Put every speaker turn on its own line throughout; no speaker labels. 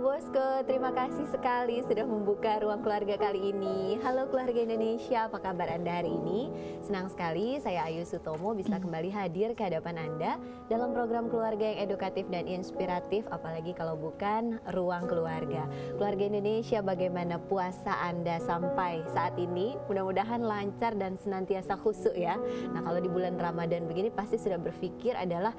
Bosco, terima kasih sekali sudah membuka ruang keluarga kali ini. Halo keluarga Indonesia, apa kabar Anda hari ini? Senang sekali saya Ayu Sutomo bisa kembali hadir ke hadapan Anda dalam program keluarga yang edukatif dan inspiratif, apalagi kalau bukan ruang keluarga. Keluarga Indonesia, bagaimana puasa Anda sampai saat ini? Mudah-mudahan lancar dan senantiasa khusyuk ya. Nah, kalau di bulan Ramadan begini pasti sudah berpikir adalah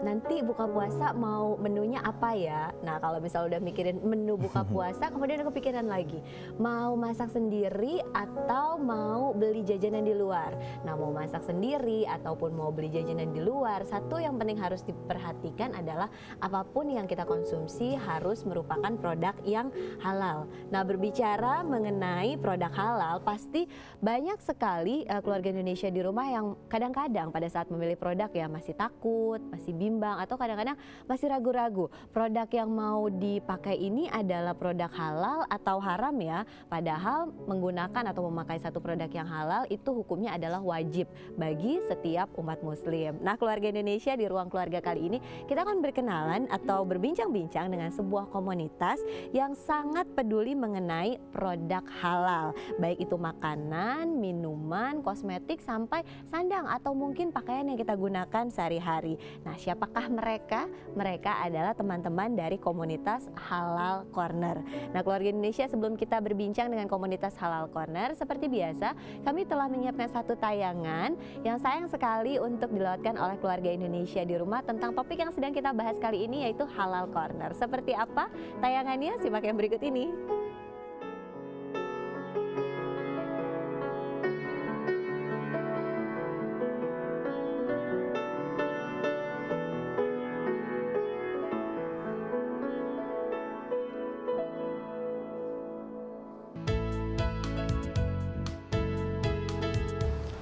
nanti buka puasa mau menunya apa ya? Nah, kalau misalnya udah mikirin menu buka puasa, kemudian ada kepikiran lagi, mau masak sendiri atau mau beli jajanan di luar. Nah, mau masak sendiri ataupun mau beli jajanan di luar, satu yang penting harus diperhatikan adalah apapun yang kita konsumsi harus merupakan produk yang halal. Nah, berbicara mengenai produk halal, pasti banyak sekali keluarga Indonesia di rumah yang kadang-kadang pada saat memilih produk ya masih takut, masih bimbang, atau kadang-kadang masih ragu-ragu. Produk yang mau dipakai ini adalah produk halal atau haram ya. Padahal menggunakan atau memakai satu produk yang halal itu hukumnya adalah wajib bagi setiap umat muslim. Nah, keluarga Indonesia di ruang keluarga kali ini kita akan berkenalan atau berbincang-bincang dengan sebuah komunitas yang sangat peduli mengenai produk halal. Baik itu makanan, minuman, kosmetik, sampai sandang atau mungkin pakaian yang kita gunakan sehari-hari. Nah, siapakah mereka? Mereka adalah teman-teman dari komunitas Halal Corner. Nah, keluarga Indonesia, sebelum kita berbincang dengan komunitas Halal Corner, seperti biasa kami telah menyiapkan satu tayangan yang sayang sekali untuk dilewatkan oleh keluarga Indonesia di rumah tentang topik yang sedang kita bahas kali ini, yaitu Halal Corner. Seperti apa tayangannya? Simak yang berikut ini.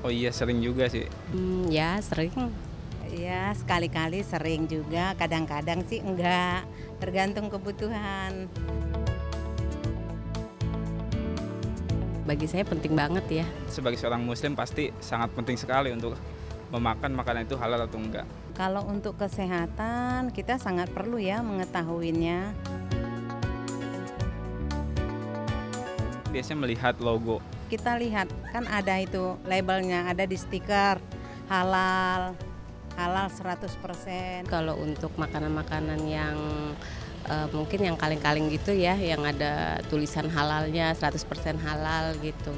Oh iya, sering juga sih.
Ya sering.
Ya sekali-kali sering juga, kadang-kadang sih enggak, tergantung kebutuhan.
Bagi saya penting banget ya.
Sebagai seorang muslim pasti sangat penting sekali untuk memakan makanan itu halal atau enggak.
Kalau untuk kesehatan kita sangat perlu ya mengetahuinya.
Biasanya melihat logo.
Kita lihat kan ada itu labelnya, ada di stiker halal 100%.
Kalau untuk makanan-makanan yang mungkin yang kaleng-kaleng gitu ya, yang ada tulisan halalnya 100% halal gitu.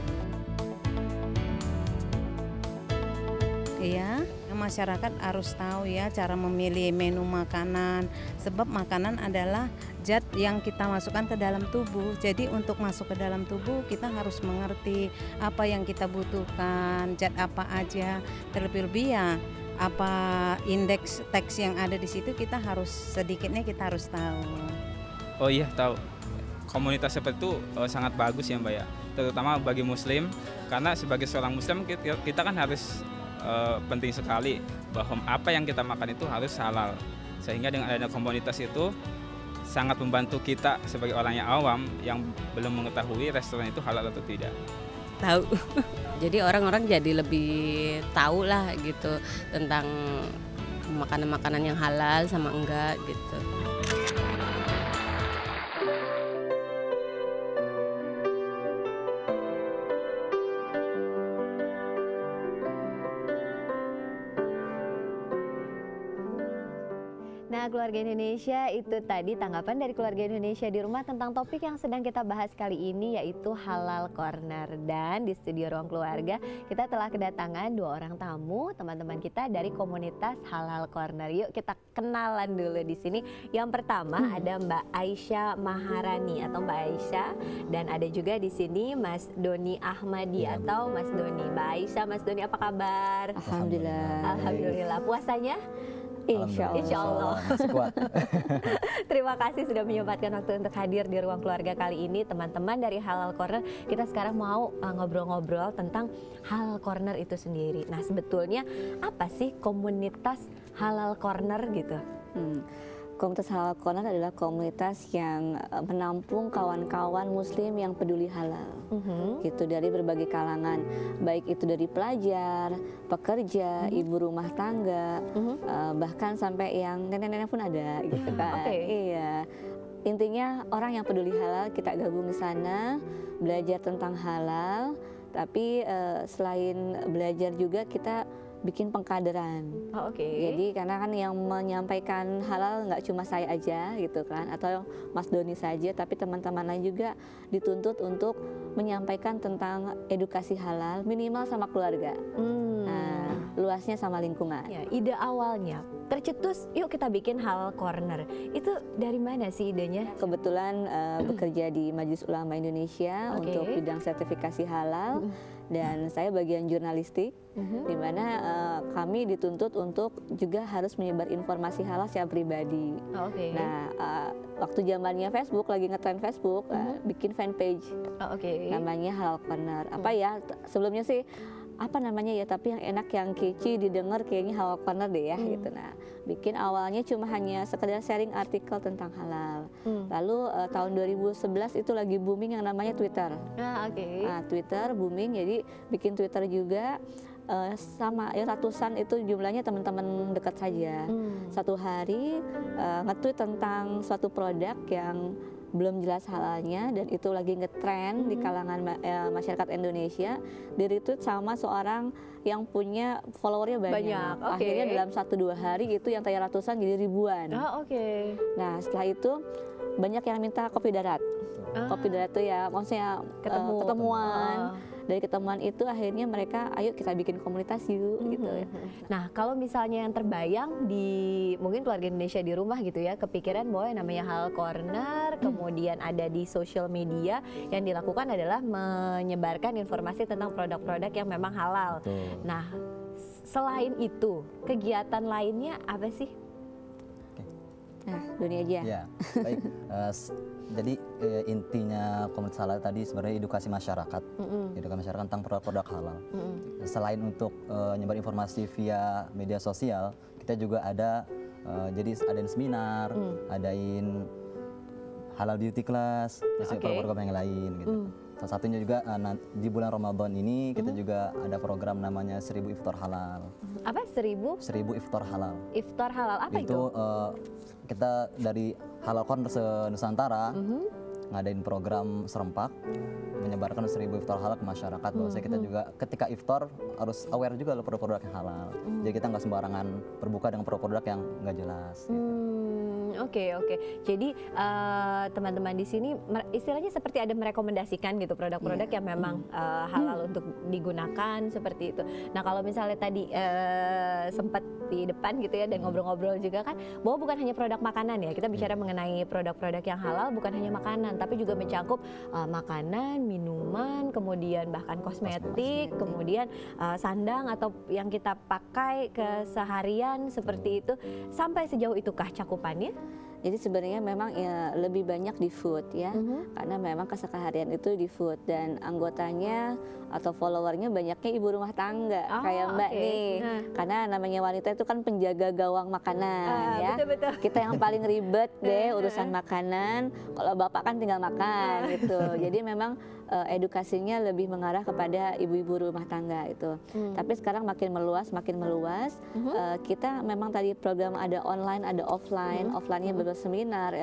Iya, masyarakat harus tahu ya cara memilih menu makanan, sebab makanan adalah zat yang kita masukkan ke dalam tubuh. Jadi untuk masuk ke dalam tubuh kita harus mengerti apa yang kita butuhkan, zat apa aja, terlebih-lebih ya apa indeks teks yang ada di situ kita harus sedikitnya kita harus tahu.
Oh iya, tahu. Komunitas seperti itu sangat bagus ya Mbak ya, terutama bagi muslim, karena sebagai seorang muslim kita kan harus penting sekali bahwa apa yang kita makan itu harus halal, sehingga dengan adanya komunitas itu sangat membantu kita sebagai orang yang awam yang belum mengetahui restoran itu halal atau tidak.
Tahu. Jadi orang-orang jadi lebih tahu lah gitu tentang makanan-makanan yang halal sama enggak gitu.
Nah, keluarga Indonesia, itu tadi tanggapan dari keluarga Indonesia di rumah tentang topik yang sedang kita bahas kali ini, yaitu Halal Corner. Dan di studio Ruang Keluarga kita telah kedatangan dua orang tamu, teman-teman kita dari komunitas Halal Corner. Yuk kita kenalan dulu di sini. Yang pertama ada Mbak Aisyah Maharani atau Mbak Aisyah, dan ada juga di sini Mas Doni Ahmadi atau Mas Doni. Mbak Aisyah, Mas Doni, apa kabar?
Alhamdulillah.
Alhamdulillah. Puasanya? Insya Allah. Terima kasih sudah menyempatkan waktu untuk hadir di ruang keluarga kali ini, teman-teman dari Halal Corner. Kita sekarang mau ngobrol-ngobrol tentang Halal Corner itu sendiri. Nah, sebetulnya apa sih komunitas Halal Corner gitu?
Komunitas Halal Corner adalah komunitas yang menampung kawan-kawan muslim yang peduli halal, gitu, dari berbagai kalangan, baik itu dari pelajar, pekerja, ibu rumah tangga, bahkan sampai yang nenek-nenek pun ada, gitu kan. Iya. intinya orang yang peduli halal kita gabung di sana, belajar tentang halal, tapi selain belajar juga kita bikin pengkaderan.
Oh, oke.
Jadi karena kan yang menyampaikan halal nggak cuma saya aja gitu kan, atau Mas Doni saja, tapi teman-teman lain juga dituntut untuk menyampaikan tentang edukasi halal minimal sama keluarga. Nah, luasnya sama lingkungan.
Ya, ide awalnya tercetus, yuk kita bikin halal corner. Itu dari mana sih idenya?
Kebetulan bekerja di Majelis Ulama Indonesia
Oke.
untuk bidang sertifikasi halal, dan saya bagian jurnalistik, di mana kami dituntut untuk juga harus menyebar informasi halal secara pribadi.
Oh, oke.
Nah, waktu zamannya Facebook, lagi ngetren Facebook, bikin fanpage
Oh, oke.
namanya Halal Corner. Apa ya, sebelumnya sih apa namanya ya, tapi yang enak, yang kece didengar kayaknya Halal Corner deh ya gitu. Nah, bikin awalnya cuma hanya sekedar sharing artikel tentang halal. Lalu tahun 2011 itu lagi booming yang namanya Twitter.
Ah, oke.
Nah, Twitter booming, jadi bikin Twitter juga sama ya, ratusan itu jumlahnya teman-teman dekat saja. Satu hari nge-tweet tentang suatu produk yang belum jelas halalnya dan itu lagi ngetren di kalangan masyarakat Indonesia, di-retweet sama seorang yang punya followernya banyak.
Banyak, oke.
Akhirnya dalam 1-2 hari itu yang tanya ratusan jadi ribuan.
Oh, oke.
Nah, setelah itu banyak yang minta kopi darat. Kopi darat itu ya maksudnya ketemuan. Dari ketemuan itu akhirnya mereka, ayo kita bikin komunitas yuk gitu ya.
Nah, kalau misalnya yang terbayang di mungkin keluarga Indonesia di rumah gitu ya, kepikiran bahwa yang namanya Halal Corner, kemudian ada di sosial media, yang dilakukan adalah menyebarkan informasi tentang produk-produk yang memang halal. Nah, selain itu, kegiatan lainnya apa sih?
Nah, Doni aja.
Ya, baik. Jadi intinya komunitas halal tadi sebenarnya edukasi masyarakat, edukasi masyarakat tentang produk-produk halal. Selain untuk nyebar informasi via media sosial, kita juga ada jadi adain seminar, adain halal beauty class, terus program yang lain gitu. Salah satunya juga di bulan Ramadan ini kita juga ada program namanya 1000 Iftar Halal.
Apa? 1000
Iftar Halal.
iftar halal, apa itu?
Kita dari Halal Corner se-Nusantara ngadain program serempak menyebarkan 1000 iftar halal ke masyarakat. Bahwasanya kita juga ketika iftar harus aware juga loh produk-produk yang halal. Jadi kita nggak sembarangan berbuka dengan produk-produk yang nggak jelas.
Oke. Jadi teman-teman di sini istilahnya seperti ada merekomendasikan gitu produk-produk yang memang halal untuk digunakan seperti itu. Nah, kalau misalnya tadi sempat di depan gitu ya dan ngobrol-ngobrol juga kan bahwa bukan hanya produk makanan ya, kita bicara mengenai produk-produk yang halal bukan hanya makanan tapi juga mencakup makanan, minuman, kemudian bahkan kosmetik, kemudian sandang atau yang kita pakai keseharian seperti itu. Sampai sejauh itukah cakupannya?
Jadi sebenarnya memang ya lebih banyak di food ya, karena memang keseharian itu di food dan anggotanya atau followernya banyaknya ibu rumah tangga kayak Mbak nih, karena namanya wanita itu kan penjaga gawang makanan ya.
Betul-betul.
Kita yang paling ribet deh urusan makanan, kalau bapak kan tinggal makan gitu. Jadi memang edukasinya lebih mengarah kepada ibu-ibu rumah tangga itu. Tapi sekarang makin meluas. Kita memang tadi program ada online, ada offline. Offline-nya seminar,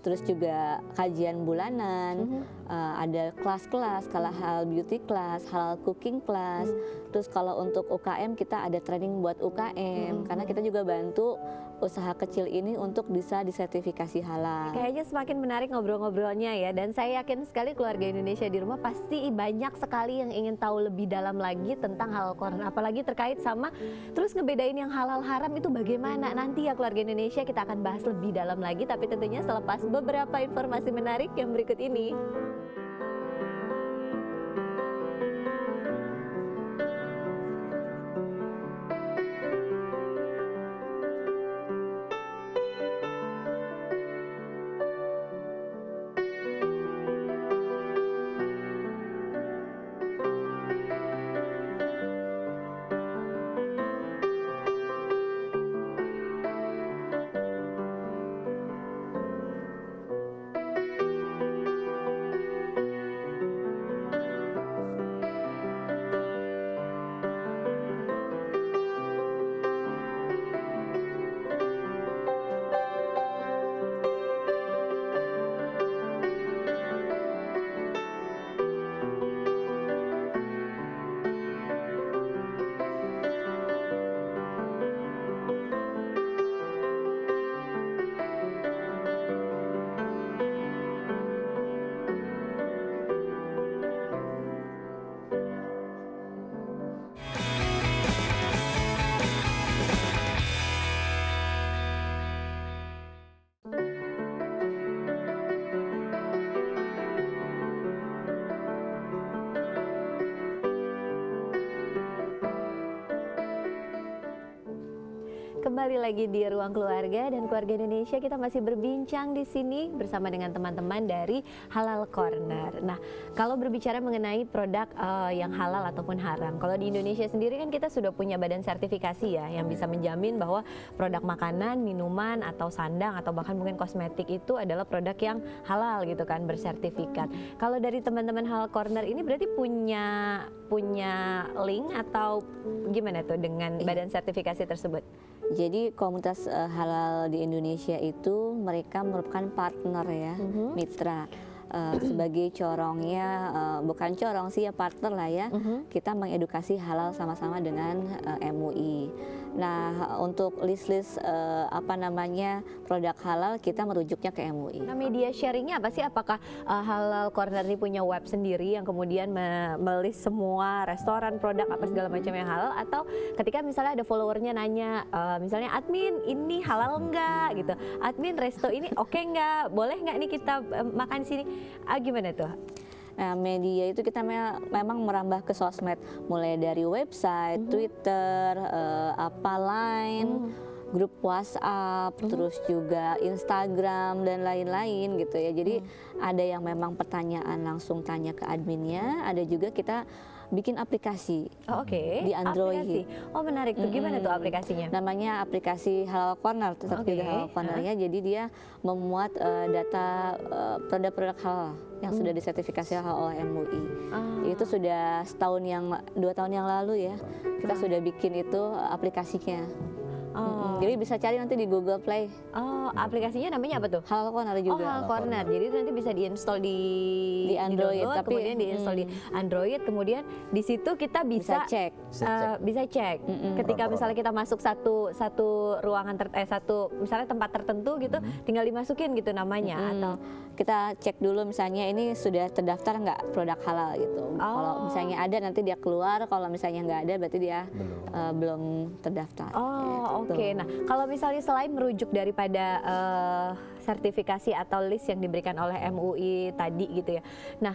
terus juga kajian bulanan, ada kelas-kelas, kalau halal beauty class, halal cooking class. Terus kalau untuk UKM kita ada training buat UKM, karena kita juga bantu usaha kecil ini untuk bisa disertifikasi halal.
Kayaknya semakin menarik ngobrol-ngobrolnya ya, dan saya yakin sekali keluarga Indonesia di rumah pasti banyak sekali yang ingin tahu lebih dalam lagi tentang halal corner, apalagi terkait sama terus ngebedain yang halal haram itu bagaimana. Nanti ya keluarga Indonesia kita akan bahas lebih dalam lagi, tapi tentunya selepas beberapa informasi menarik yang berikut ini. kembali lagi di Ruang Keluarga dan Keluarga Indonesia. Kita masih berbincang di sini bersama dengan teman-teman dari Halal Corner. Nah, kalau berbicara mengenai produk yang halal ataupun haram, kalau di Indonesia sendiri kan kita sudah punya badan sertifikasi ya, yang bisa menjamin bahwa produk makanan, minuman, atau sandang, atau bahkan mungkin kosmetik itu adalah produk yang halal gitu kan, bersertifikat. Kalau dari teman-teman Halal Corner ini berarti punya link atau gimana tuh dengan badan sertifikasi tersebut?
Jadi komunitas halal di Indonesia itu mereka merupakan partner ya, mitra. Sebagai corongnya, bukan corong sih ya, partner lah ya, kita mengedukasi halal sama-sama dengan MUI. Nah, untuk list-list produk halal kita merujuknya ke MUI.
Nah, media sharingnya apa sih? Apakah Halal Corner ini punya web sendiri yang kemudian melist semua restoran, produk apa segala macam yang halal, atau ketika misalnya ada followernya nanya, misalnya admin ini halal enggak gitu, admin resto ini oke enggak, boleh enggak nih kita makan sini, gimana tuh?
Nah, media itu kita memang merambah ke sosmed, mulai dari website, Twitter, Line, grup WhatsApp, terus juga Instagram dan lain-lain gitu ya. Jadi ada yang memang pertanyaan langsung tanya ke adminnya, ada juga kita bikin aplikasi di Android.
Aplikasi. Oh, menarik tuh. Gimana tuh aplikasinya?
Namanya aplikasi Halal Corner, tetap juga Halal Corner ya. Jadi dia memuat data produk-produk halal yang sudah disertifikasi halal oleh MUI. Itu sudah 2 tahun yang lalu ya. Kita sudah bikin itu aplikasinya. Jadi bisa cari nanti di Google Play.
Oh, aplikasinya namanya apa tuh?
Halal Corner juga.
Oh, Halal Corner. Jadi itu nanti bisa diinstal di
Android,
tapi kemudian diinstal di Android, kemudian di situ kita bisa cek. Ketika misalnya kita masuk satu ruangan misalnya tempat tertentu gitu, tinggal dimasukin gitu namanya, atau
kita cek dulu misalnya ini sudah terdaftar nggak produk halal gitu. Kalau misalnya ada nanti dia keluar, kalau misalnya nggak ada berarti dia belum terdaftar.
Oke. Nah, kalau misalnya selain merujuk daripada sertifikasi atau list yang diberikan oleh MUI tadi gitu ya. Nah,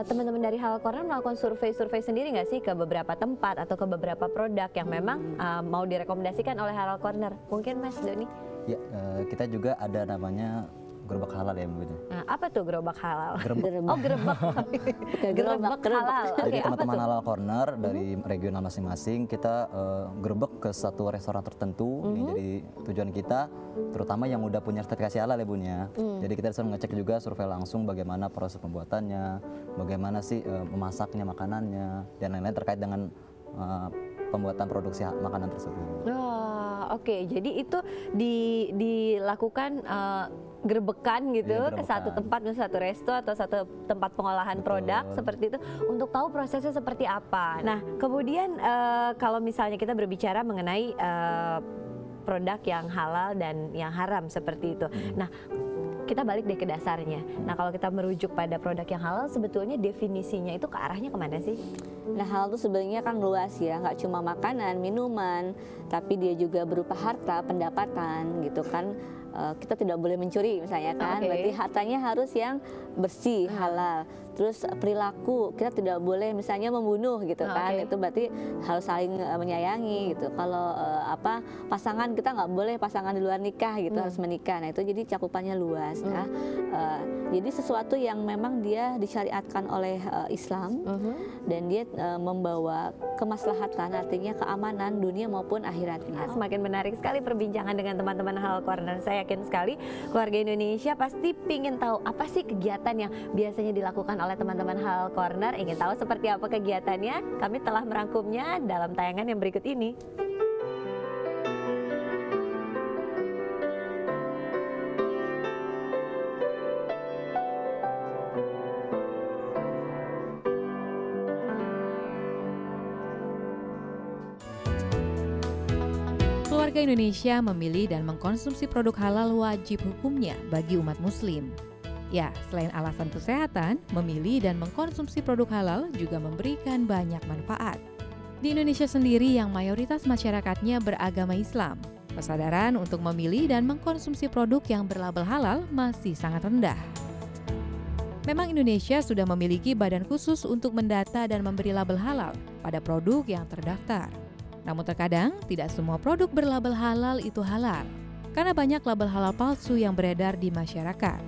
teman-teman dari Halal Corner melakukan survei sendiri nggak sih ke beberapa tempat atau ke beberapa produk yang memang mau direkomendasikan oleh Halal Corner? Mungkin Mas Doni?
Ya, kita juga ada namanya gerobak halal ya Bu.
Nah, apa tuh gerobak halal?
Gerobak.
Oh, gerobak. Gerobak halal.
Jadi teman-teman Halal Corner dari regional masing-masing kita gerebek ke satu restoran tertentu. Ini jadi tujuan kita, terutama yang udah punya sertifikasi halal ya Bun ya. Jadi kita selalu ngecek juga, survei langsung bagaimana proses pembuatannya, bagaimana sih memasaknya, makanannya, dan lain-lain terkait dengan pembuatan produksi makanan tersebut.
Oke. Jadi itu dilakukan gerbekan gitu ke satu tempat, misalnya satu resto atau satu tempat pengolahan produk seperti itu, untuk tahu prosesnya seperti apa. Nah, kemudian kalau misalnya kita berbicara mengenai produk yang halal dan yang haram seperti itu. Nah, kita balik deh ke dasarnya. Nah, kalau kita merujuk pada produk yang halal, sebetulnya definisinya itu ke arahnya kemana sih?
Nah, halal itu sebenarnya kan luas ya, nggak cuma makanan, minuman, tapi dia juga berupa harta, pendapatan gitu kan. Kita tidak boleh mencuri misalnya kan, berarti hartanya harus yang bersih, halal. Terus perilaku, kita tidak boleh misalnya membunuh gitu kan, itu berarti harus saling menyayangi gitu. Kalau pasangan, kita nggak boleh pasangan di luar nikah gitu, harus menikah. Nah itu jadi cakupannya luas ya. Jadi sesuatu yang memang dia disyariatkan oleh Islam dan dia membawa kemaslahatan, artinya keamanan dunia maupun akhiratnya.
Semakin menarik sekali perbincangan dengan teman-teman Halal Corner. Saya yakin sekali keluarga Indonesia pasti pingin tahu apa sih kegiatan yang biasanya dilakukan oleh teman-teman Halal Corner. Ingin tahu seperti apa kegiatannya? Kami telah merangkumnya dalam tayangan yang berikut ini.
Keluarga Indonesia memilih dan mengkonsumsi produk halal wajib hukumnya bagi umat muslim. Ya, selain alasan kesehatan, memilih dan mengkonsumsi produk halal juga memberikan banyak manfaat. Di Indonesia sendiri yang mayoritas masyarakatnya beragama Islam, kesadaran untuk memilih dan mengkonsumsi produk yang berlabel halal masih sangat rendah. Memang Indonesia sudah memiliki badan khusus untuk mendata dan memberi label halal pada produk yang terdaftar. Namun terkadang tidak semua produk berlabel halal itu halal, karena banyak label halal palsu yang beredar di masyarakat.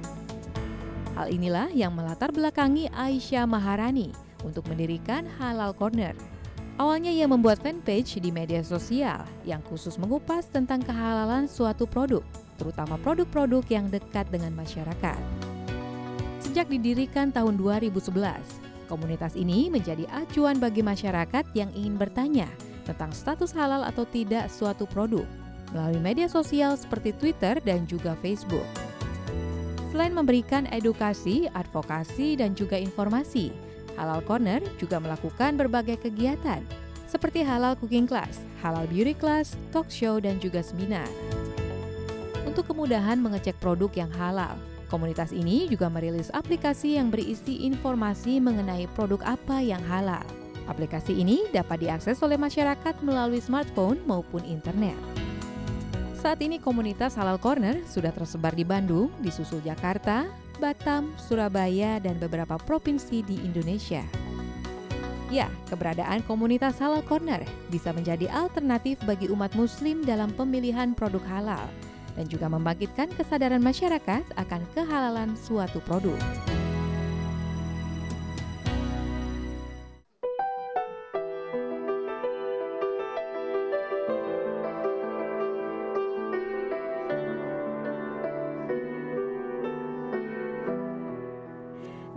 Hal inilah yang melatar belakangi Aisyah Maharani untuk mendirikan Halal Corner. Awalnya ia membuat fanpage di media sosial yang khusus mengupas tentang kehalalan suatu produk, terutama produk-produk yang dekat dengan masyarakat. Sejak didirikan tahun 2011, komunitas ini menjadi acuan bagi masyarakat yang ingin bertanya tentang status halal atau tidak suatu produk melalui media sosial seperti Twitter dan juga Facebook. Selain memberikan edukasi, advokasi, dan juga informasi, Halal Corner juga melakukan berbagai kegiatan seperti halal cooking class, halal beauty class, talk show, dan juga seminar. Untuk kemudahan mengecek produk yang halal, komunitas ini juga merilis aplikasi yang berisi informasi mengenai produk apa yang halal. Aplikasi ini dapat diakses oleh masyarakat melalui smartphone maupun internet. Saat ini komunitas Halal Corner sudah tersebar di Bandung, disusul Jakarta, Batam, Surabaya, dan beberapa provinsi di Indonesia. Ya, keberadaan komunitas Halal Corner bisa menjadi alternatif bagi umat muslim dalam pemilihan produk halal dan juga membangkitkan kesadaran masyarakat akan kehalalan suatu produk.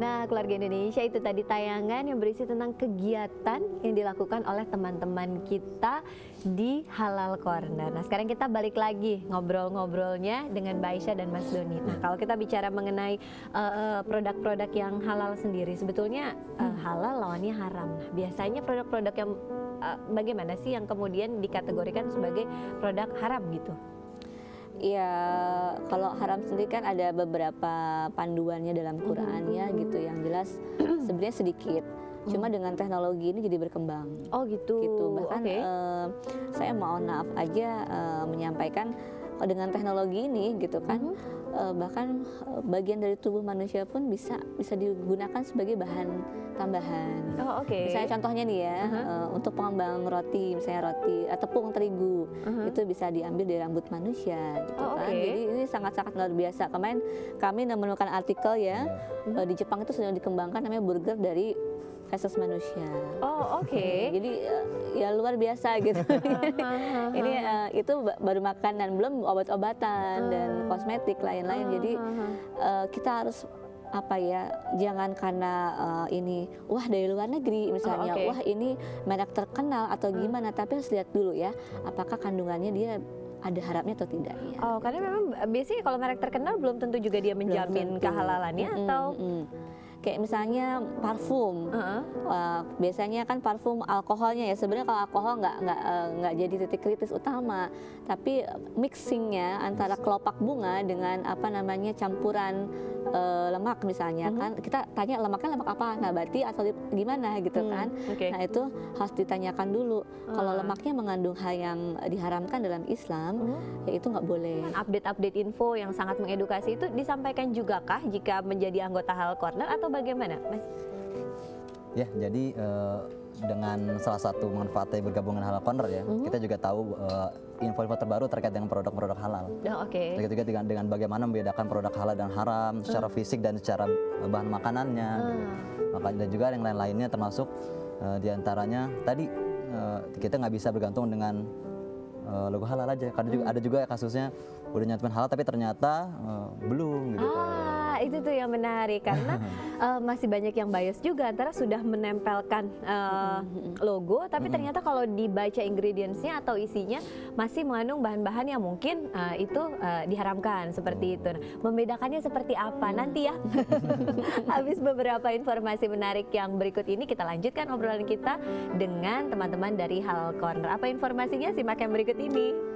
Nah, keluarga Indonesia, itu tadi tayangan yang berisi tentang kegiatan yang dilakukan oleh teman-teman kita di Halal Corner. Nah, sekarang kita balik lagi ngobrol-ngobrolnya dengan Mbak Aisyah dan Mas Doni. Nah, kalau kita bicara mengenai produk-produk yang halal sendiri, sebetulnya halal lawannya haram. Nah, biasanya produk-produk yang bagaimana sih yang kemudian dikategorikan sebagai produk haram gitu?
Iya, kalau haram sendiri kan ada beberapa panduannya dalam Quran ya gitu, yang jelas sebenarnya sedikit. Cuma dengan teknologi ini jadi berkembang.
Oh gitu.
Bahkan saya mohon maaf aja menyampaikan dengan teknologi ini gitu kan, bahkan bagian dari tubuh manusia pun bisa digunakan sebagai bahan tambahan.
Oh, oke.
Misalnya contohnya nih ya, untuk pengembang roti, misalnya roti tepung terigu, itu bisa diambil dari rambut manusia gitu kan. Jadi ini sangat-sangat luar biasa. Kemarin kami menemukan artikel ya, di Jepang itu sedang dikembangkan namanya burger dari feses manusia.
Oh, oke.
Jadi ya luar biasa gitu. Ini itu baru makanan, belum obat-obatan dan kosmetik lain-lain. Jadi kita harus jangan karena ini wah dari luar negeri misalnya, wah ini merek terkenal atau gimana, tapi harus lihat dulu ya apakah kandungannya dia ada haramnya atau tidak ya.
Oh, karena memang biasanya kalau merek terkenal belum tentu juga dia menjamin kehalalannya atau
kayak misalnya parfum, biasanya kan parfum alkoholnya ya, sebenarnya kalau alkohol nggak jadi titik kritis utama, tapi mixingnya antara kelopak bunga dengan campuran lemak misalnya kan, kita tanya lemaknya lemak apa, nabati atau gimana gitu kan. Nah itu harus ditanyakan dulu. Kalau lemaknya mengandung hal yang diharamkan dalam Islam, ya itu nggak boleh.
Update-update info yang sangat mengedukasi itu disampaikan juga kah jika menjadi anggota Halal Corner atau bagaimana, Mas?
Ya, jadi dengan salah satu manfaatnya bergabung dengan Halal Corner ya, kita juga tahu info-info terbaru terkait dengan produk-produk halal. Begitu juga dengan bagaimana membedakan produk halal dan haram secara fisik dan secara bahan makanannya. Dan juga yang lain-lainnya, termasuk diantaranya tadi kita nggak bisa bergantung dengan logo halal aja. Karena juga ada juga kasusnya udah nyantumin halal tapi ternyata belum gitu.
Itu tuh yang menarik karena masih banyak yang bias juga antara sudah menempelkan logo tapi ternyata kalau dibaca ingredientsnya atau isinya masih mengandung bahan-bahan yang mungkin itu diharamkan seperti itu. Nah, membedakannya seperti apa nanti ya. Habis beberapa informasi menarik yang berikut ini, kita lanjutkan obrolan kita dengan teman-teman dari Halal Corner. Apa informasinya? Simak yang berikut ini.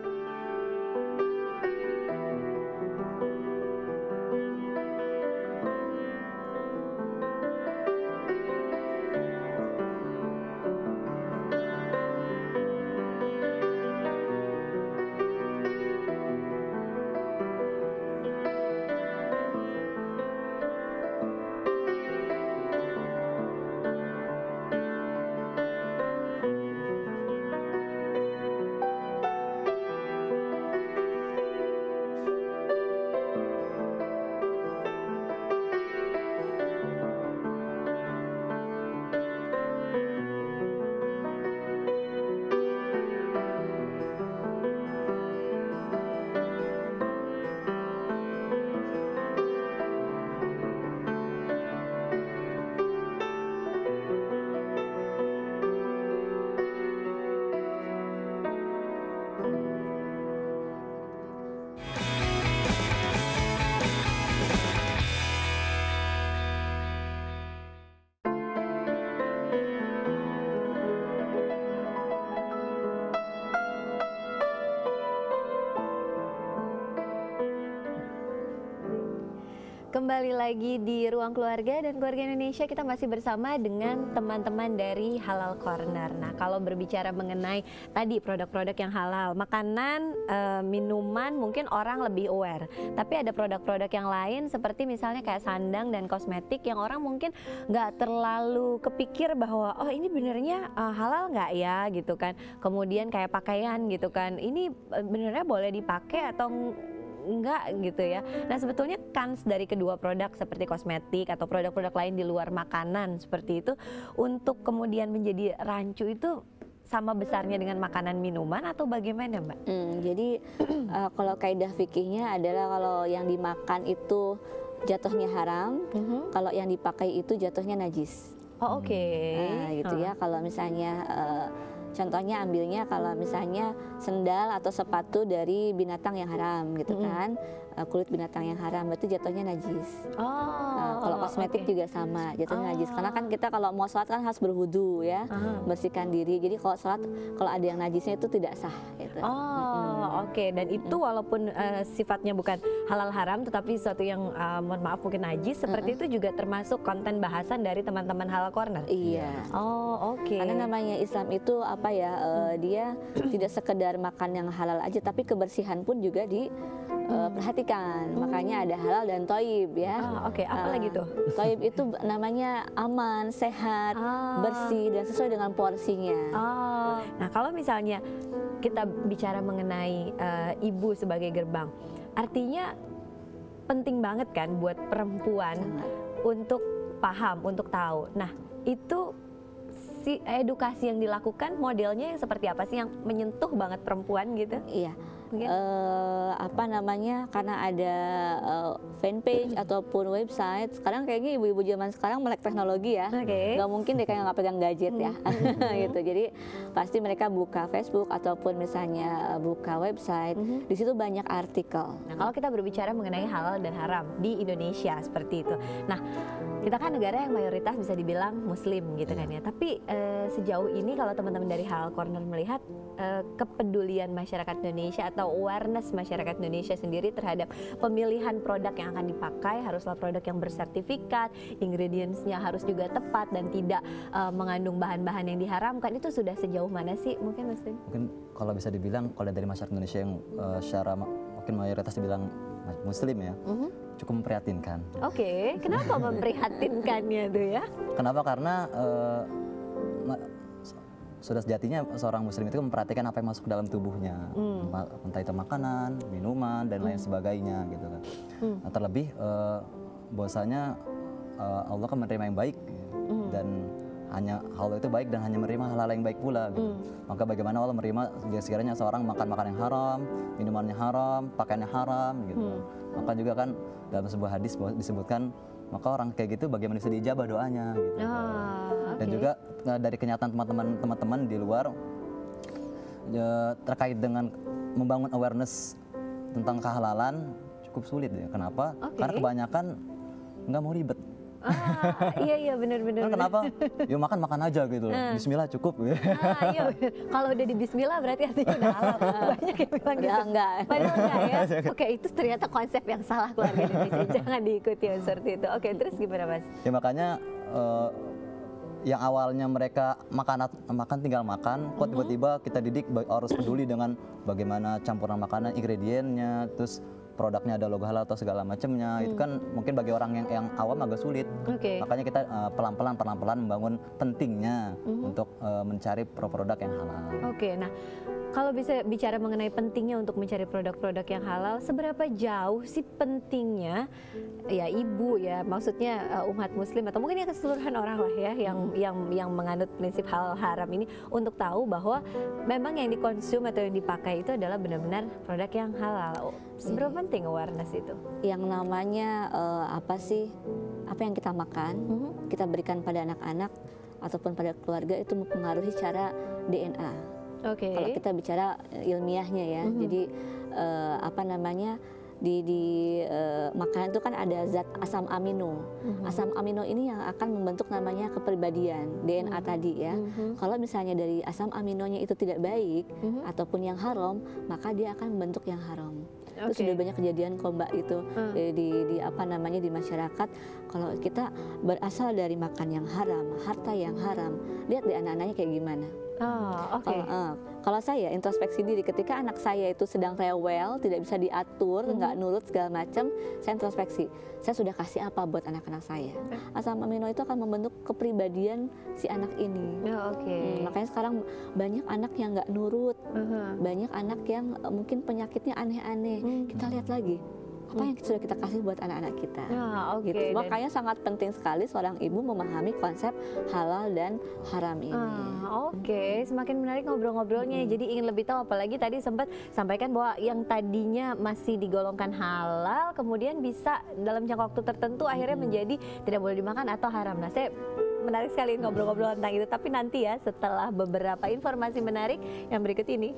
Kembali lagi di Ruang Keluarga dan Keluarga Indonesia, kita masih bersama dengan teman-teman dari Halal Corner. Nah, kalau berbicara mengenai tadi produk-produk yang halal, makanan, minuman mungkin orang lebih aware. Tapi ada produk-produk yang lain seperti misalnya kayak sandang dan kosmetik yang orang mungkin nggak terlalu kepikir bahwa oh ini benernya halal nggak ya gitu kan. Kemudian kayak pakaian gitu kan, ini benernya boleh dipakai atau enggak gitu ya. Nah, sebetulnya kans dari kedua produk seperti kosmetik atau produk-produk lain di luar makanan seperti itu untuk kemudian menjadi rancu itu sama besarnya dengan makanan minuman atau bagaimana, Mbak?
Jadi kalau kaidah fikihnya adalah kalau yang dimakan itu jatuhnya haram, kalau yang dipakai itu jatuhnya najis.
Oh, oke.
Nah, gitu ya. Kalau misalnya contohnya ambilnya kalau misalnya sendal atau sepatu dari binatang yang haram gitu kan, kulit binatang yang haram berarti jatuhnya najis. Kalau kosmetik juga sama, jatuhnya najis. Karena kan kita kalau mau sholat kan harus berwudu ya, bersihkan diri. Jadi kalau sholat kalau ada yang najisnya itu tidak sah. Gitu.
Oke. Dan itu walaupun sifatnya bukan halal haram, tetapi sesuatu yang mohon maaf mungkin najis, seperti itu juga termasuk konten bahasan dari teman-teman Halal Corner.
Iya.
Oke.
Karena namanya Islam itu apa ya? Dia tidak sekedar makan yang halal aja, tapi kebersihan pun juga diperhatikan. Makanya ada halal dan toib ya.
Oke. Apa lagi tuh?
Toib itu namanya aman, sehat, bersih dan sesuai dengan porsinya.
Nah, kalau misalnya kita bicara mengenai ibu sebagai gerbang, artinya penting banget kan buat perempuan untuk paham, untuk tahu. Nah, itu si edukasi yang dilakukan modelnya yang seperti apa sih yang menyentuh banget perempuan gitu?
Iya. Apa namanya, karena ada fanpage ataupun website. Sekarang kayaknya ibu-ibu zaman sekarang melek teknologi ya. Nggak mungkin deh kayak nggak pegang gadget ya. Gitu. Jadi pasti mereka buka Facebook ataupun misalnya buka website. Di situ banyak artikel.
Nah, kalau kita berbicara mengenai halal dan haram di Indonesia seperti itu. Nah, kita kan negara yang mayoritas bisa dibilang Muslim gitu kan ya. Tapi sejauh ini kalau teman-teman dari Halal Corner melihat kepedulian masyarakat Indonesia atau awareness masyarakat Indonesia sendiri terhadap pemilihan produk yang akan dipakai haruslah produk yang bersertifikat, ingredients-nya harus juga tepat dan tidak mengandung bahan-bahan yang diharamkan, itu sudah sejauh mana sih mungkin Mas Din?
Mungkin kalau bisa dibilang kalau dari masyarakat Indonesia yang secara mungkin mayoritas dibilang Muslim ya, cukup memprihatinkan.
Oke, kenapa memprihatinkannya tuh ya?
Kenapa? Karena sudah sejatinya seorang Muslim itu memperhatikan apa yang masuk ke dalam tubuhnya, entah itu makanan, minuman dan lain sebagainya gitu kan. Nah, terlebih bahwasanya Allah kan menerima yang baik dan hanya Allah itu baik dan hanya menerima hal-hal yang baik pula gitu. Maka bagaimana Allah menerima sekiranya seorang makan makanan yang haram, minumannya haram, pakaiannya haram gitu. Maka juga kan dalam sebuah hadis disebutkan maka orang kayak gitu bagaimana bisa diijabah doanya gitu. Dan juga dari kenyataan teman-teman di luar terkait dengan membangun awareness tentang kehalalan cukup sulit ya. Kenapa? Karena kebanyakan nggak mau ribet.
Iya benar-benar.
Kenapa? Yuk makan aja gitu. Bismillah cukup.
Iya benar. Kalau udah di Bismillah berarti artinya udah halal. Banyak yang bilang gitu.
Enggak.
Padahal enggak ya. Oke, itu ternyata konsep yang salah keluarga Indonesia. Jangan diikuti seperti itu. Oke, terus gimana Mas?
Ya makanya yang awalnya mereka makan tinggal makan, kok tiba-tiba kita didik harus peduli dengan bagaimana campuran makanan, ingredientnya, terus produknya ada logo halal atau segala macamnya. Itu kan mungkin bagi orang yang awam agak sulit. Makanya kita pelan-pelan membangun pentingnya untuk mencari produk yang halal.
Nah kalau bisa bicara mengenai pentingnya untuk mencari produk-produk yang halal, seberapa jauh sih pentingnya ya ibu ya, maksudnya umat Muslim atau mungkin ya keseluruhan orang lah ya yang menganut prinsip halal haram ini untuk tahu bahwa memang yang dikonsum atau yang dipakai itu adalah benar-benar produk yang halal. Seberapa penting awareness itu? Yang
namanya apa yang kita makan, kita berikan pada anak-anak ataupun pada keluarga itu mempengaruhi secara DNA. Kalau kita bicara ilmiahnya ya, jadi di makanan itu kan ada zat asam amino. Asam amino ini yang akan membentuk namanya kepribadian, DNA tadi ya. Kalau misalnya dari asam aminonya itu tidak baik ataupun yang haram, maka dia akan membentuk yang haram. Itu sudah banyak kejadian kok Mbak itu di apa namanya di masyarakat. Kalau kita berasal dari makan yang haram, harta yang haram, lihat di anak-anaknya kayak gimana.
Oh, oke.
Kalau saya introspeksi diri ketika anak saya itu sedang rewel, tidak bisa diatur, nggak nurut segala macam, saya introspeksi. Saya sudah kasih apa buat anak-anak saya? Asam amino itu akan membentuk kepribadian si anak ini. Makanya sekarang banyak anak yang nggak nurut, banyak anak yang mungkin penyakitnya aneh-aneh. Kita lihat lagi. Apa yang sudah kita kasih buat anak-anak kita, gitu. Makanya sangat penting sekali seorang ibu memahami konsep halal dan haram ini.
Semakin menarik ngobrol-ngobrolnya. Jadi ingin lebih tahu, apalagi tadi sempat sampaikan bahwa yang tadinya masih digolongkan halal, kemudian bisa dalam jangka waktu tertentu akhirnya menjadi tidak boleh dimakan atau haram. Nah, saya menarik sekali ngobrol-ngobrol tentang itu. Tapi nanti ya setelah beberapa informasi menarik yang berikut ini.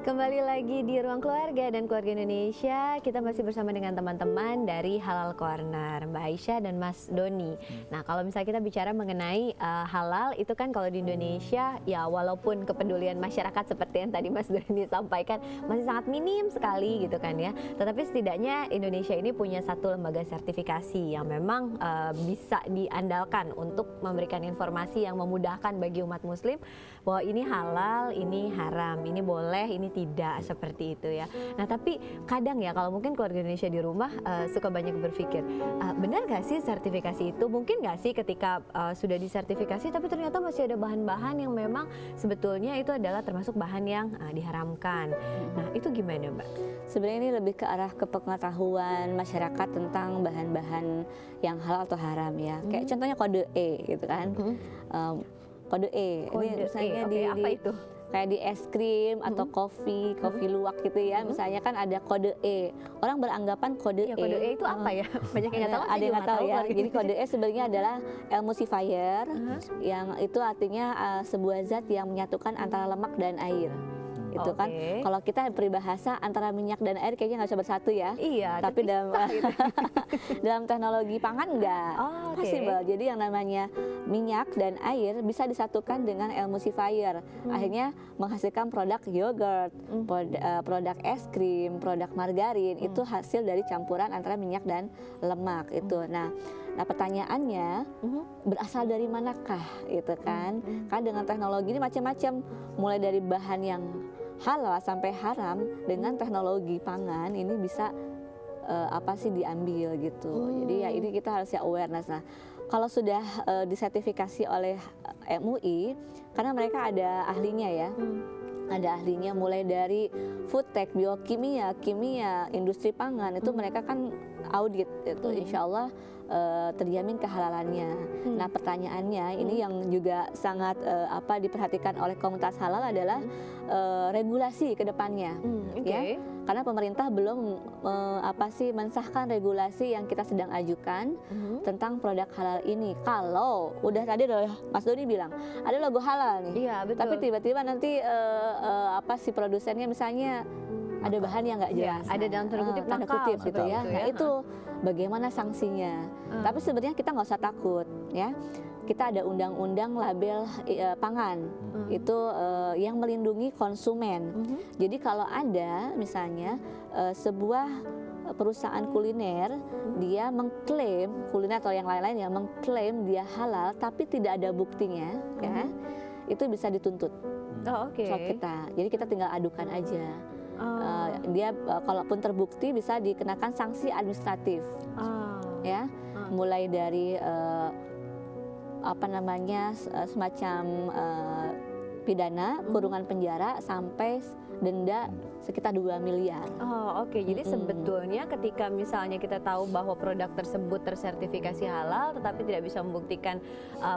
Kembali lagi di Ruang Keluarga dan Keluarga Indonesia. Kita masih bersama dengan teman-teman dari Halal Corner, Mbak Aisyah dan Mas Doni. Nah, kalau misalnya kita bicara mengenai halal, itu kan kalau di Indonesia ya walaupun kepedulian masyarakat seperti yang tadi Mas Doni sampaikan masih sangat minim sekali gitu kan ya. Tetapi setidaknya Indonesia ini punya satu lembaga sertifikasi yang memang bisa diandalkan untuk memberikan informasi yang memudahkan bagi umat muslim bahwa ini halal, ini haram, ini boleh, ini tidak, seperti itu ya. Nah, tapi kadang ya kalau mungkin keluarga Indonesia di rumah suka banyak berpikir, benar gak sih sertifikasi itu? Mungkin gak sih ketika sudah disertifikasi tapi ternyata masih ada bahan-bahan yang memang sebetulnya itu adalah termasuk bahan yang diharamkan. Nah, itu gimana Mbak?
Sebenarnya ini lebih ke arah kepengetahuan masyarakat tentang bahan-bahan yang halal atau haram ya. Kayak contohnya kode E gitu kan. Kode E, ini misalnya
apa itu?
Kayak di es krim atau kopi luwak gitu ya, misalnya kan ada kode E. Orang beranggapan kode E.
Kode E itu apa ya? Banyak yang nggak tahu.
Ada yang nggak tahu ya. Jadi kode E sebenarnya adalah emulsifier, yang itu artinya sebuah zat yang menyatukan antara lemak dan air. Itu kan kalau kita peribahasa antara minyak dan air kayaknya nggak bisa bersatu ya.
Iya.
Tapi dalam dalam teknologi pangan enggak possible. Jadi yang namanya minyak dan air bisa disatukan dengan emulsifier. Akhirnya menghasilkan produk yogurt, produk es krim, produk margarin. Itu hasil dari campuran antara minyak dan lemak itu. Nah, pertanyaannya berasal dari manakah itu kan? Kan dengan teknologi ini macam-macam, mulai dari bahan yang halal sampai haram dengan teknologi pangan ini bisa apa sih diambil gitu. Jadi ya ini kita harus ya awareness. Nah, kalau sudah disertifikasi oleh MUI, karena mereka ada ahlinya ya. Ada ahlinya mulai dari food tech, biokimia, kimia, industri pangan itu mereka kan audit itu insya Allah terjamin kehalalannya. Nah, pertanyaannya ini yang juga sangat diperhatikan oleh komunitas halal adalah regulasi ke depannya, ya. Karena pemerintah belum mensahkan regulasi yang kita sedang ajukan tentang produk halal ini. Kalau udah tadi Mas Doni bilang ada logo halal nih,
iya, betul.
Tapi tiba-tiba nanti si produsennya misalnya ada bahan yang nggak jelas.
Ada dalam tanda kutip
tanda
nakal
kutip gitu ya.
gitu
Nah
ya.
itu bagaimana sanksinya? Tapi sebenarnya kita nggak usah takut ya. Kita ada undang-undang label pangan itu yang melindungi konsumen. Jadi kalau ada misalnya sebuah perusahaan kuliner dia mengklaim kuliner atau yang lain-lain ya mengklaim dia halal tapi tidak ada buktinya ya itu bisa dituntut shop kita. Jadi kita tinggal adukan aja. Dia kalaupun terbukti bisa dikenakan sanksi administratif ya mulai dari semacam pidana kurungan penjara sampai denda sekitar 2 miliar.
Jadi sebetulnya ketika misalnya kita tahu bahwa produk tersebut tersertifikasi halal tetapi tidak bisa membuktikan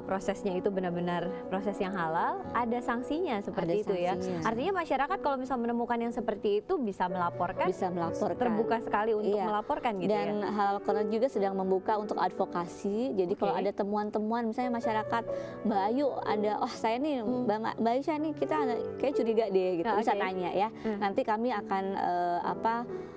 prosesnya itu benar-benar proses yang halal, ada sanksinya seperti itu ya. Artinya masyarakat kalau misal menemukan yang seperti itu bisa melaporkan. Terbuka sekali untuk melaporkan gitu ya.
Dan Halal Corner juga sedang membuka untuk advokasi. Jadi kalau ada temuan-temuan misalnya masyarakat, Mbak Ayu ada saya nih Mbak Aisyah nih kita kayak curiga deh gitu. Bisa tanya ya. Nanti kami akan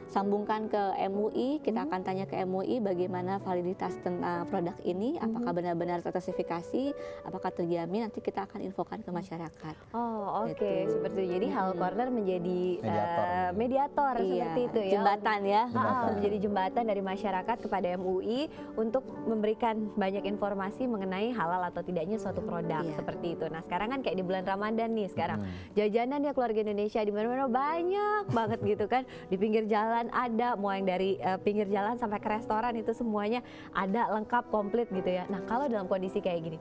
sambungkan ke MUI, kita akan tanya ke MUI bagaimana validitas tentang produk ini, apakah benar-benar tersertifikasi, apakah terjamin, nanti kita akan infokan ke masyarakat.
Gitu. Seperti itu. Jadi Halal Corner menjadi mediator seperti itu ya.
Jembatan ya.
Menjadi jembatan dari masyarakat kepada MUI untuk memberikan banyak informasi mengenai halal atau tidaknya suatu produk seperti itu. Nah sekarang kan kayak di bulan Ramadan nih sekarang jajanan ya keluarga Indonesia di mana-mana banyak banget gitu kan, di pinggir jalan ada, mau yang dari pinggir jalan sampai ke restoran itu semuanya ada lengkap komplit gitu ya. Nah kalau dalam kondisi kayak gini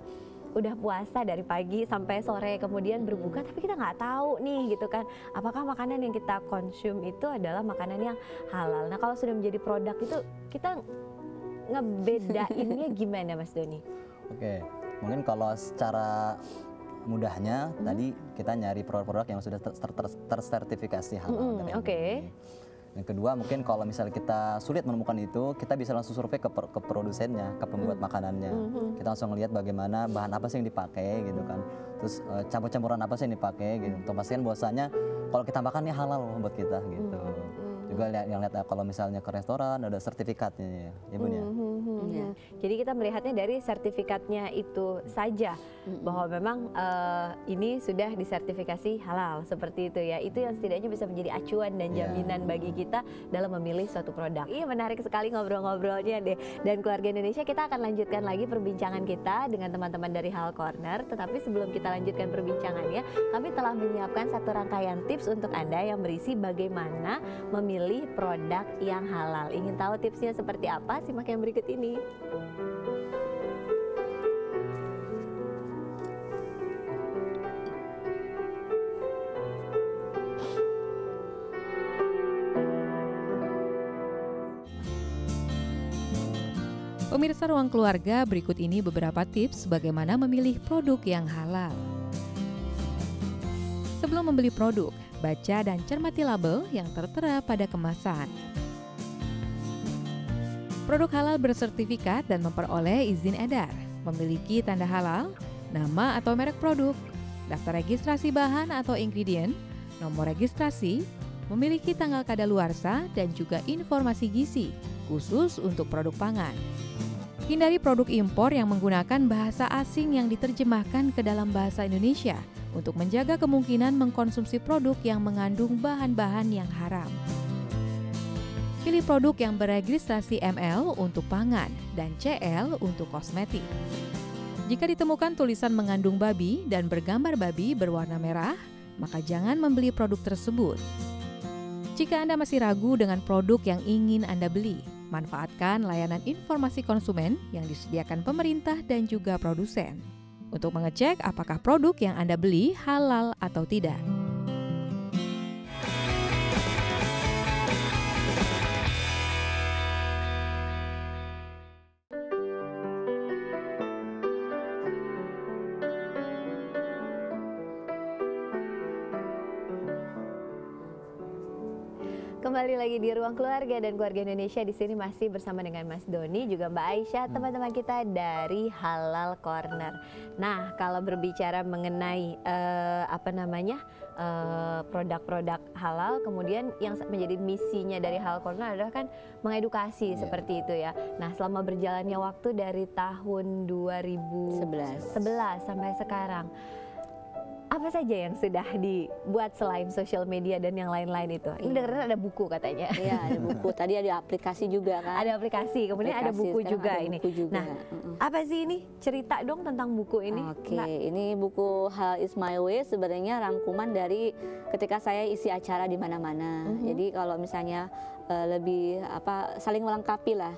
udah puasa dari pagi sampai sore kemudian berbuka tapi kita nggak tahu nih gitu kan apakah makanan yang kita konsum itu adalah makanan yang halal. Nah kalau sudah menjadi produk itu kita ngebedainnya gimana Mas Doni?
Oke, mungkin kalau secara mudahnya tadi kita nyari produk-produk yang sudah tersertifikasi halal. Yang kedua mungkin kalau misalnya kita sulit menemukan itu, kita bisa langsung survei ke produsennya, ke pembuat makanannya. Kita langsung lihat bagaimana bahan apa sih yang dipakai gitu kan. Terus campur-campuran apa sih yang dipakai gitu. Untuk pastikan bahwasanya kalau kita makan ini halal buat kita gitu. Juga yang lihat kalau misalnya ke restoran ada sertifikatnya ya Bun ya.
Jadi kita melihatnya dari sertifikatnya itu saja bahwa memang ini sudah disertifikasi halal seperti itu ya. Itu yang setidaknya bisa menjadi acuan dan jaminan bagi kita dalam memilih suatu produk. Iya menarik sekali ngobrol-ngobrolnya deh. Dan keluarga Indonesia kita akan lanjutkan lagi perbincangan kita dengan teman-teman dari Halal Corner. Tetapi sebelum kita lanjutkan perbincangannya, kami telah menyiapkan satu rangkaian tips untuk Anda yang berisi bagaimana memilih produk yang halal. Ingin tahu tipsnya seperti apa? Simak yang berikut ini.
Pemirsa Ruang Keluarga, berikut ini beberapa tips bagaimana memilih produk yang halal. Sebelum membeli produk, baca dan cermati label yang tertera pada kemasan. Produk halal bersertifikat dan memperoleh izin edar, memiliki tanda halal, nama atau merek produk, daftar registrasi bahan atau ingredient, nomor registrasi, memiliki tanggal kadaluarsa dan juga informasi gizi, khusus untuk produk pangan. Hindari produk impor yang menggunakan bahasa asing yang diterjemahkan ke dalam bahasa Indonesia untuk menjaga kemungkinan mengkonsumsi produk yang mengandung bahan-bahan yang haram. Pilih produk yang beregistrasi ML untuk pangan dan CL untuk kosmetik. Jika ditemukan tulisan mengandung babi dan bergambar babi berwarna merah, maka jangan membeli produk tersebut. Jika Anda masih ragu dengan produk yang ingin Anda beli, manfaatkan layanan informasi konsumen yang disediakan pemerintah dan juga produsen untuk mengecek apakah produk yang Anda beli halal atau tidak.
Kembali lagi di Ruang Keluarga dan Keluarga Indonesia. Di sini masih bersama dengan Mas Doni, juga Mbak Aisyah, teman-teman kita dari Halal Corner. Nah, kalau berbicara mengenai produk-produk halal, kemudian yang menjadi misinya dari Halal Corner adalah kan mengedukasi seperti itu ya. Nah, selama berjalannya waktu dari tahun 2011 sampai sekarang, apa saja yang sudah dibuat selain sosial media dan yang lain-lain itu? Ini dengar ada buku katanya.
Iya, ada buku. Tadi ada aplikasi juga kan.
Ada aplikasi, kemudian ada buku juga ini. Nah, apa sih ini? Cerita dong tentang buku ini.
Oke, ini buku Halal is My Way sebenarnya rangkuman dari ketika saya isi acara di mana-mana. Jadi kalau misalnya lebih saling melengkapi lah.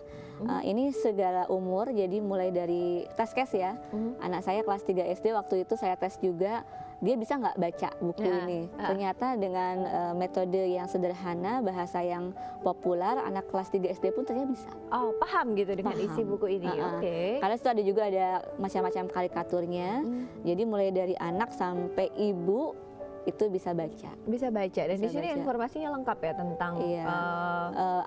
Ini segala umur, jadi mulai dari tes case ya. Anak saya kelas 3 SD waktu itu saya tes juga. Dia bisa nggak baca buku ini? Ternyata dengan metode yang sederhana, bahasa yang populer, anak kelas 3 SD pun ternyata bisa.
Oh, paham gitu dengan isi buku ini. Oke.
Karena itu ada juga ada macam-macam karikaturnya. Jadi mulai dari anak sampai ibu itu bisa baca.
Bisa baca. Dan di sini informasinya lengkap ya tentang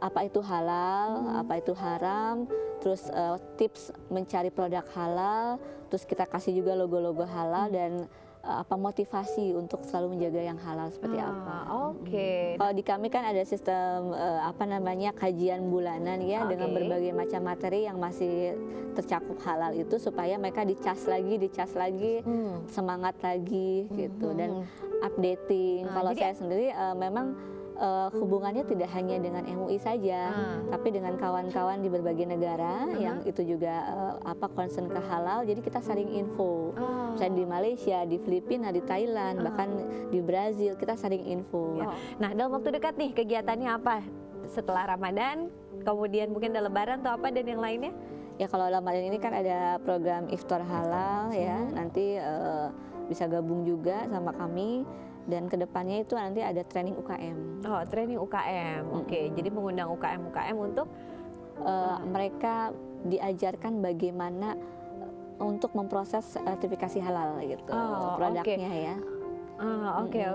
apa itu halal, apa itu haram, terus tips mencari produk halal, terus kita kasih juga logo-logo halal dan motivasi untuk selalu menjaga yang halal seperti apa.
Oke.
Kalau di kami kan ada sistem kajian bulanan ya dengan berbagai macam materi yang masih tercakup halal itu supaya mereka dicas lagi, semangat lagi gitu dan updating. Kalau saya sendiri memang hubungannya tidak hanya dengan MUI saja, tapi dengan kawan-kawan di berbagai negara yang itu juga concern ke halal. Jadi kita saling info. Misalnya di Malaysia, di Filipina, di Thailand, bahkan di Brazil kita saling info.
Nah, dalam waktu dekat nih kegiatannya apa? Setelah Ramadan, kemudian mungkin ada Lebaran atau apa dan yang lainnya?
Ya kalau Ramadan ini kan ada program iftar halal ya. Nanti bisa gabung juga sama kami. Dan kedepannya itu nanti ada training UKM.
Oh, training UKM. Oke, jadi mengundang UKM untuk
mereka diajarkan bagaimana untuk memproses sertifikasi halal gitu produknya ya.
Oke.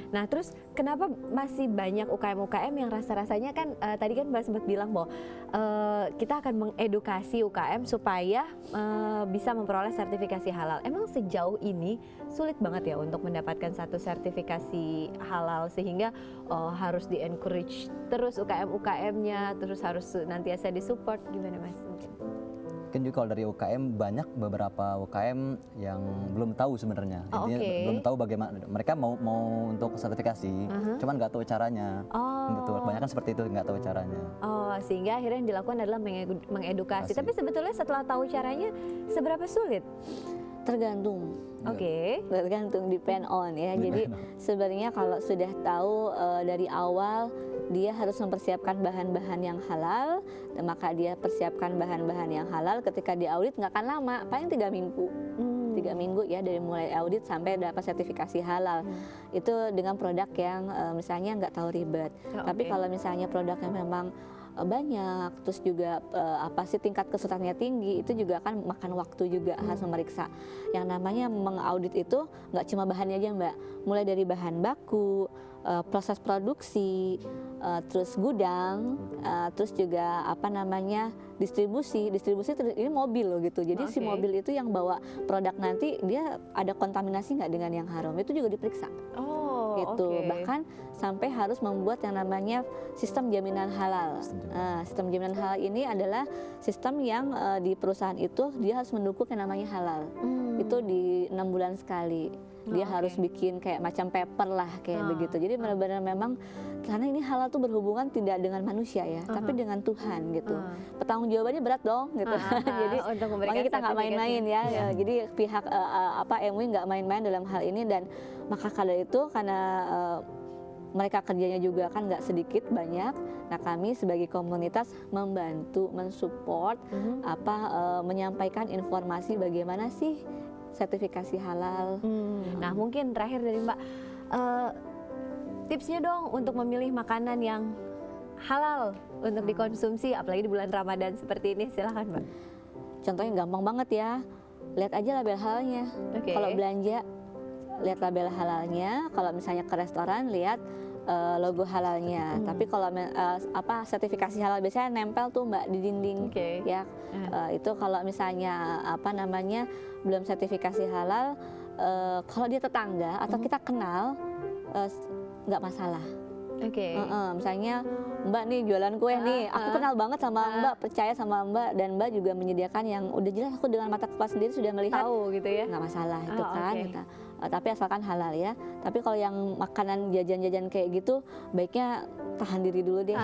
Nah, terus kenapa masih banyak UKM-UKM yang rasa-rasanya kan tadi kan Mbak sempat bilang bahwa kita akan mengedukasi UKM supaya bisa memperoleh sertifikasi halal. Emang sejauh ini sulit banget ya untuk mendapatkan satu sertifikasi halal sehingga harus di-encourage terus UKM-UKM-nya, terus harus nantiasa disupport, gimana Mas?
Mungkin juga kalau dari UKM banyak beberapa UKM yang belum tahu sebenarnya, belum tahu bagaimana mereka mau untuk sertifikasi, cuman nggak tahu caranya. Betul, kebanyakan seperti itu, nggak tahu caranya.
Sehingga akhirnya yang dilakukan adalah mengedukasi. Tapi sebetulnya setelah tahu caranya, seberapa sulit?
Tergantung. Tergantung, depend on ya. Jadi sebenarnya kalau sudah tahu dari awal dia harus mempersiapkan bahan-bahan yang halal, dan maka dia persiapkan bahan-bahan yang halal. Ketika diaudit nggak akan lama, paling 3 minggu. 3 minggu ya dari mulai audit sampai dapat sertifikasi halal. Itu dengan produk yang misalnya nggak terlalu ribet. Tapi kalau misalnya produknya memang banyak, terus juga tingkat kesulitannya tinggi, itu juga akan makan waktu juga, harus memeriksa. Yang namanya mengaudit itu nggak cuma bahannya aja Mbak, mulai dari bahan baku, proses produksi, terus gudang, terus juga distribusi ini mobil loh gitu. Jadi si mobil itu yang bawa produk nanti dia ada kontaminasi nggak dengan yang haram, itu juga diperiksa. Bahkan sampai harus membuat yang namanya sistem jaminan halal. Sistem jaminan halal ini adalah sistem yang di perusahaan itu dia harus mendukung yang namanya halal. Itu di 6 bulan sekali. Dia harus bikin kayak macam paper lah kayak begitu. Jadi benar-benar memang karena ini halal tuh berhubungan tidak dengan manusia ya, tapi dengan Tuhan gitu. Pertanggungjawabannya berat dong gitu. Jadi makanya kita nggak main-main ya. Jadi pihak MUI nggak main-main dalam hal ini, dan maka karena mereka kerjanya juga kan nggak sedikit banyak. Nah, kami sebagai komunitas membantu mensupport menyampaikan informasi bagaimana sih sertifikasi halal.
Nah, mungkin terakhir dari Mbak, tipsnya dong untuk memilih makanan yang halal untuk dikonsumsi, apalagi di bulan Ramadan seperti ini. Silahkan Mbak.
Contohnya gampang banget ya, lihat aja label halalnya. Kalau belanja, lihat label halalnya. Kalau misalnya ke restoran, lihat logo halalnya. Tapi kalau sertifikasi halal biasanya nempel tuh Mbak di dinding. Ya. Itu kalau misalnya belum sertifikasi halal, kalau dia tetangga atau kita kenal nggak masalah. Misalnya Mbak nih jualan kue nih, aku kenal banget sama Mbak, percaya sama Mbak, dan Mbak juga menyediakan yang udah jelas aku dengan mata kepala sendiri sudah melihat,
tahu gitu ya,
nggak masalah itu kan. Tapi asalkan halal ya. Tapi kalau yang makanan jajan-jajan kayak gitu, baiknya tahan diri dulu deh,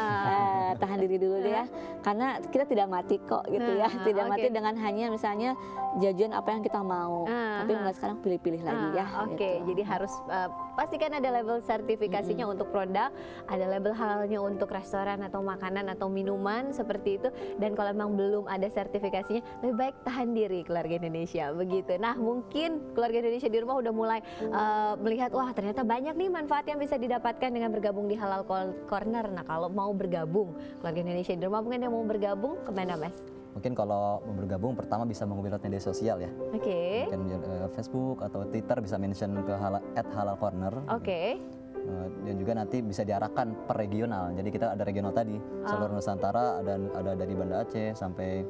tahan diri dulu deh ya, karena kita tidak mati kok gitu ya, tidak mati dengan hanya misalnya jajan apa yang kita mau, tapi mulai sekarang pilih-pilih lagi ya.
Jadi harus pastikan ada level sertifikasinya untuk produk, ada label halalnya untuk restoran atau makanan atau minuman seperti itu. Dan kalau memang belum ada sertifikasinya, lebih baik tahan diri keluarga Indonesia begitu. Nah, mungkin keluarga Indonesia di rumah udah mulai melihat, wah ternyata banyak nih manfaat yang bisa didapatkan dengan bergabung di Halal Corner. Nah, kalau mau bergabung keluarga Indonesia di rumah, mungkin yang mau bergabung kemana Mas?
Mungkin kalau mau bergabung pertama bisa mengambil media sosial ya. Mungkin Facebook atau Twitter bisa mention ke @halalcorner. Dan juga nanti bisa diarahkan per regional. Jadi kita ada regional tadi, seluruh Nusantara, ada dari Banda Aceh sampai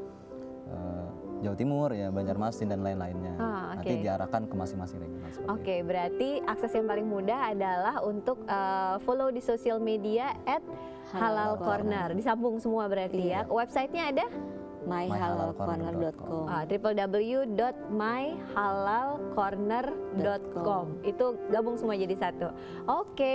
Jawa Timur ya, Banjarmasin dan lain-lainnya. Nanti diarahkan ke masing-masing regional.
Berarti akses yang paling mudah adalah untuk follow di sosial media @halalcorner. Disambung semua berarti ya. Websitenya ada?
myhalalcorner.com.
www.myhalalcorner.com. Itu gabung semua jadi satu.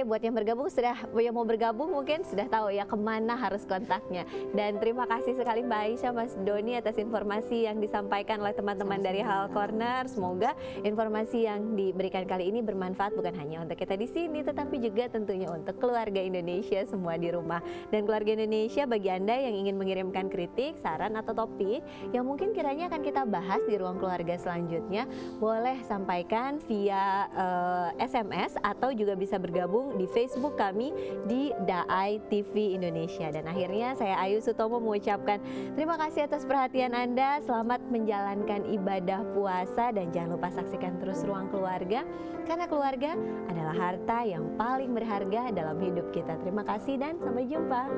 Buat yang bergabung yang mau bergabung mungkin sudah tahu ya kemana harus kontaknya. Dan terima kasih sekali Mbak Aisyah, Mas Doni atas informasi yang disampaikan oleh teman-teman dari Halal Corner. Semoga informasi yang diberikan kali ini bermanfaat bukan hanya untuk kita di sini, tetapi juga tentunya untuk keluarga Indonesia semua di rumah. Dan keluarga Indonesia, bagi Anda yang ingin mengirimkan kritik, saran atau topik yang mungkin kiranya akan kita bahas di ruang keluarga selanjutnya, boleh sampaikan via SMS atau juga bisa bergabung di Facebook kami di Daai TV Indonesia. Dan akhirnya saya Ayu Sutomo mengucapkan terima kasih atas perhatian Anda, selamat menjalankan ibadah puasa, dan jangan lupa saksikan terus Ruang Keluarga, karena keluarga adalah harta yang paling berharga dalam hidup kita. Terima kasih dan sampai jumpa.